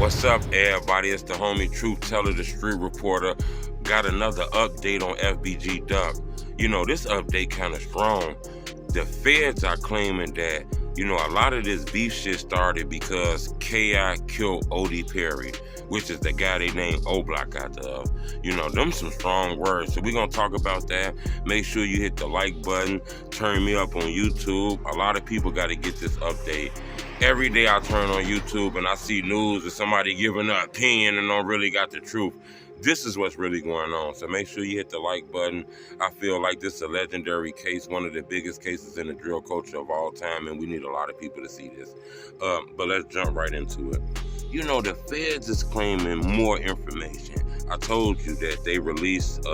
What's up, everybody? It's the homie Truth Teller, the street reporter. Got another update on FBG Duck. This update kind of strong. The feds are claiming that, a lot of this beef shit started because K.I. killed Odie Perry, which is the guy they named O-Block after of. Them some strong words. So we're going to talk about that. Make sure you hit the like button. Turn me up on YouTube. A lot of people got to get this update. Every day I turn on YouTube and I see news of somebody giving an opinion and don't really got the truth. This is what's really going on. So make sure you hit the like button. I feel like this is a legendary case, one of the biggest cases in the drill culture of all time, and we need a lot of people to see this. But let's jump right into it. The feds is claiming more information. I told you that they released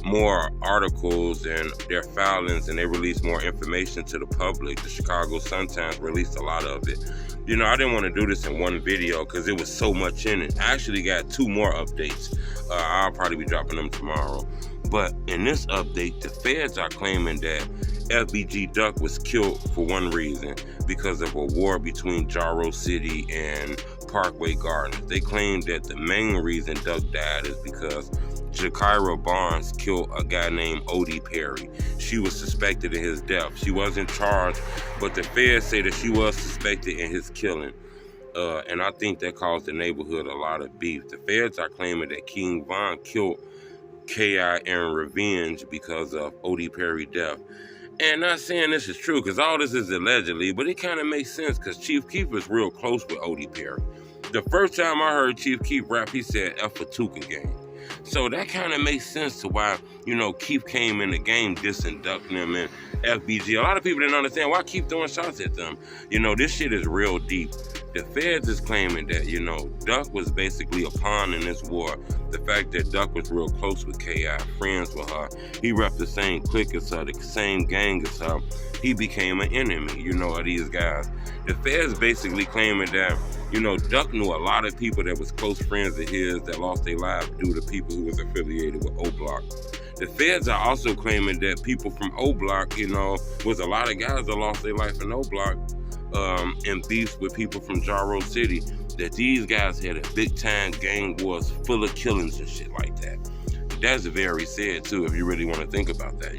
more articles and their filings, and they released more information to the public. The Chicago Sun-Times released a lot of it. I didn't want to do this in one video because it was so much in it. I actually got 2 more updates. I'll probably be dropping them tomorrow. But in this update, the feds are claiming that FBG Duck was killed for one reason, because of a war between Jarrow City and Parkway Gardens. They claim that the main reason Duck died is because Jakira Barnes killed a guy named Odie Perry. She was suspected in his death. She wasn't charged, but the feds say that she was suspected in his killing. And I think that caused the neighborhood a lot of beef. The feds are claiming that King Von killed K.I. in revenge because of Odie Perry's death. And not saying this is true, because all this is allegedly, but it kind of makes sense because Chief Keef is real close with Odie Perry. The first time I heard Chief Keef rap, he said F for Tuka gang. So that kind of makes sense to why, Keef came in the game dissing Duck and them and FBG. A lot of people didn't understand why Keef throwing shots at them. This shit is real deep. The feds is claiming that, Duck was basically a pawn in this war. The fact that Duck was real close with K.I., friends with her. He repped the same clique as her, the same gang as her. He became an enemy, of these guys. The feds basically claiming that, Duck knew a lot of people that was close friends of his that lost their lives due to people who was affiliated with O-Block. The feds are also claiming that people from O-Block, was a lot of guys that lost their life in O-Block and beefs with people from Jarrow City, that these guys had a big time gang wars full of killings and shit like that. That's very sad too, if you really want to think about that,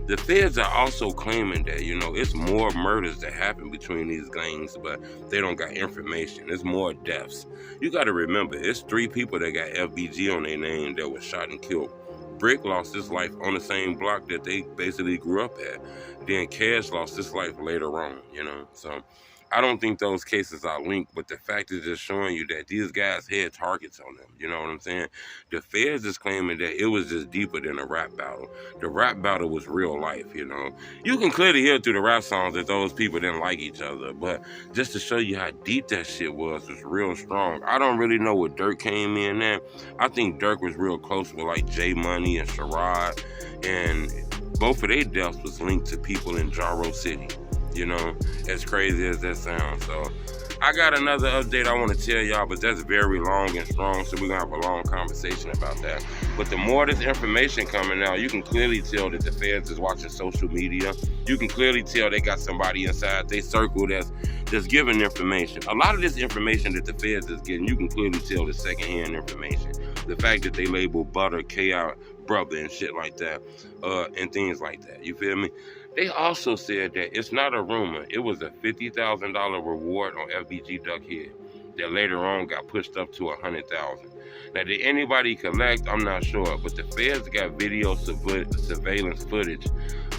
The feds are also claiming that, it's more murders that happen between these gangs, but they don't got information. It's more deaths. You got to remember, it's 3 people that got FBG on their name that was shot and killed. Brick lost his life on the same block that they basically grew up at. Then Cash lost his life later on, So I don't think those cases are linked, but the fact is just showing you that these guys had targets on them. You know what I'm saying? The feds is claiming that it was just deeper than a rap battle. The rap battle was real life, You can clearly hear through the rap songs that those people didn't like each other, but just to show you how deep that shit was real strong. I don't really know what Dirk came in at. I think Dirk was real close with like J Money and Sherrod, and both of their deaths was linked to people in Jarrow City. As crazy as that sounds. So I got another update I want to tell y'all, but that's very long and strong, so we're going to have a long conversation about that. But the more this information coming out, you can clearly tell that the feds is watching social media. You can clearly tell they got somebody inside their circle that's giving information. A lot of this information that the feds is getting, you can clearly tell is secondhand information. The fact that they label Butter, K.I., brother and shit like that, and things like that. You feel me? They also said that it's not a rumor. It was a $50,000 reward on FBG Duck head that later on got pushed up to $100,000. Now, did anybody collect? I'm not sure, but the feds got video surveillance footage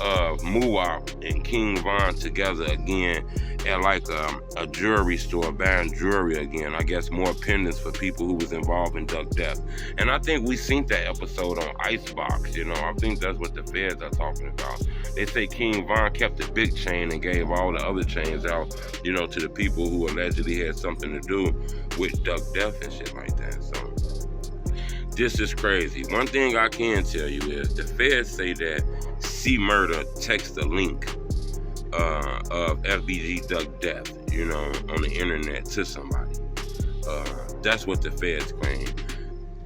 of Muwap and King Von together again at like a jewelry store buying jewelry again. I guess more pendants for people who was involved in Duck death. And I think we seen that episode on Icebox, I think that's what the feds are talking about. They say King Von kept the big chain and gave all the other chains out, to the people who allegedly had something to do with Duck death and shit like that. So this is crazy. One thing I can tell you is the feds say that C Murder text a link of FBG Duck death, on the internet to somebody. That's what the feds claim.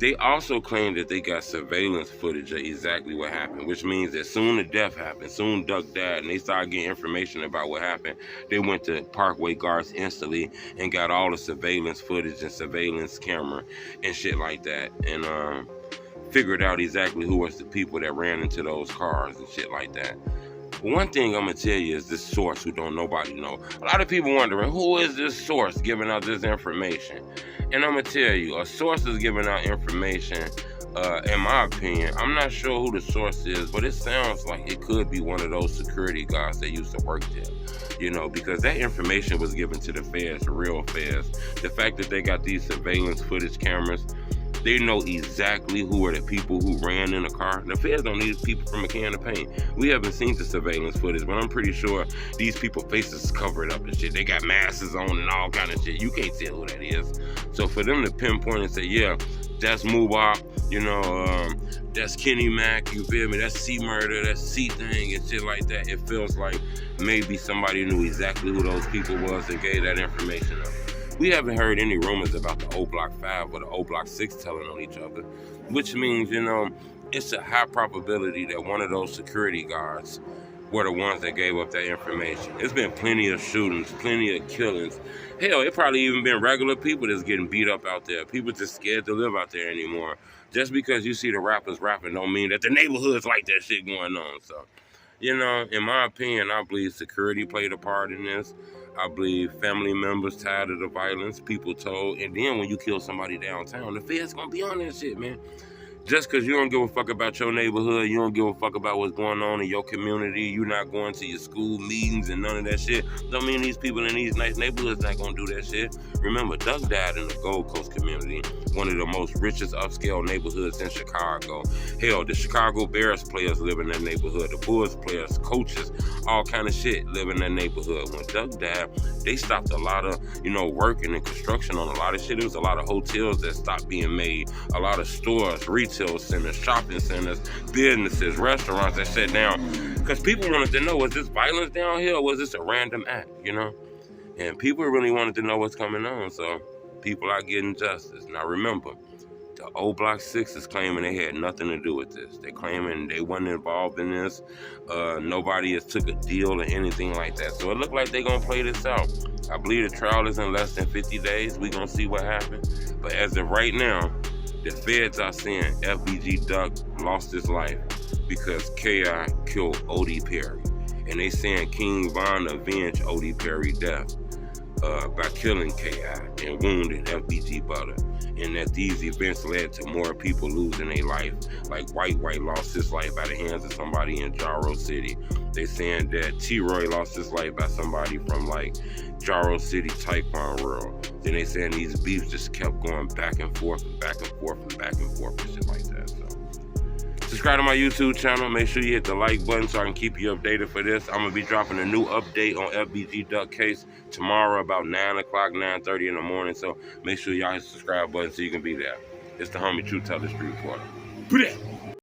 They also claim that they got surveillance footage of exactly what happened, which means that soon the death happened, soon Duck died, and they started getting information about what happened. They went to Parkway Guards instantly and got all the surveillance footage and surveillance camera and shit like that, and figured out exactly who was the people that ran into those cars and shit like that. One thing I'm gonna tell you is this source who don't nobody know. A lot of people wondering, who is this source giving out this information? And I'm gonna tell you, a source is giving out information. In my opinion, I'm not sure who the source is, but it sounds like it could be one of those security guards that used to work there. You know, because that information was given to the feds, the real feds. The fact that they got these surveillance footage cameras, they know exactly who are the people who ran in the car. The feds don't need people from a can of paint. We haven't seen the surveillance footage, but I'm pretty sure these people's faces covered up and shit. They got masks on and all kind of shit. You can't tell who that is. So for them to pinpoint and say, yeah, that's Mubop, you know, that's Kenny Mack, you feel me? That's C-Murder, that's C-Thing and shit like that. It feels like maybe somebody knew exactly who those people was and gave that information up. We haven't heard any rumors about the O Block 5 or the O Block 6 telling on each other, which means, you know, it's a high probability that one of those security guards were the ones that gave up that information. There's been plenty of shootings, plenty of killings. Hell, it probably even been regular people that's getting beat up out there. People just scared to live out there anymore. Just because you see the rappers rapping don't mean that the neighborhood's like that shit going on. So, you know, in my opinion, I believe security played a part in this. I believe family members tired of the violence, people told, and then when you kill somebody downtown, the feds gonna be on that shit, man. Just because you don't give a fuck about your neighborhood, you don't give a fuck about what's going on in your community, you're not going to your school meetings and none of that shit, don't mean these people in these nice neighborhoods not gonna do that shit. Remember, Doug died in the Gold Coast community, one of the most richest upscale neighborhoods in Chicago. Hell, the Chicago Bears players live in that neighborhood, the Bulls players, coaches, all kind of shit live in that neighborhood. When Doug died, they stopped a lot of, you know, working and construction on a lot of shit. There was a lot of hotels that stopped being made, a lot of stores, retail centers, shopping centers, businesses, restaurants that shut down. Because people wanted to know, was this violence down here or was this a random act, you know? And people really wanted to know what's coming on, so people are getting justice. Now remember, the O Block 6 is claiming they had nothing to do with this. They're claiming they weren't involved in this. Nobody has took a deal or anything like that. So it looked like they're going to play this out. I believe the trial is in less than 50 days. We're going to see what happens. But as of right now, the feds are saying FBG Duck lost his life because K.I. killed Odie Perry. And they saying King Von avenged Odie Perry's death by killing K.I. and wounding FBG Butter. And that these events led to more people losing their life. Like White lost his life by the hands of somebody in Jarrow City. They saying that T-Roy lost his life by somebody from like Jarrow City, Taekwon World. Then they saying these beefs just kept going back and forth and back and forth and back and forth and shit like that. So subscribe to my YouTube channel. Make sure you hit the like button so I can keep you updated for this. I'm going to be dropping a new update on FBG Duck case tomorrow about 9 o'clock, 9:30 in the morning. So make sure y'all hit the subscribe button so you can be there. It's the homie True Teller Street Reporter.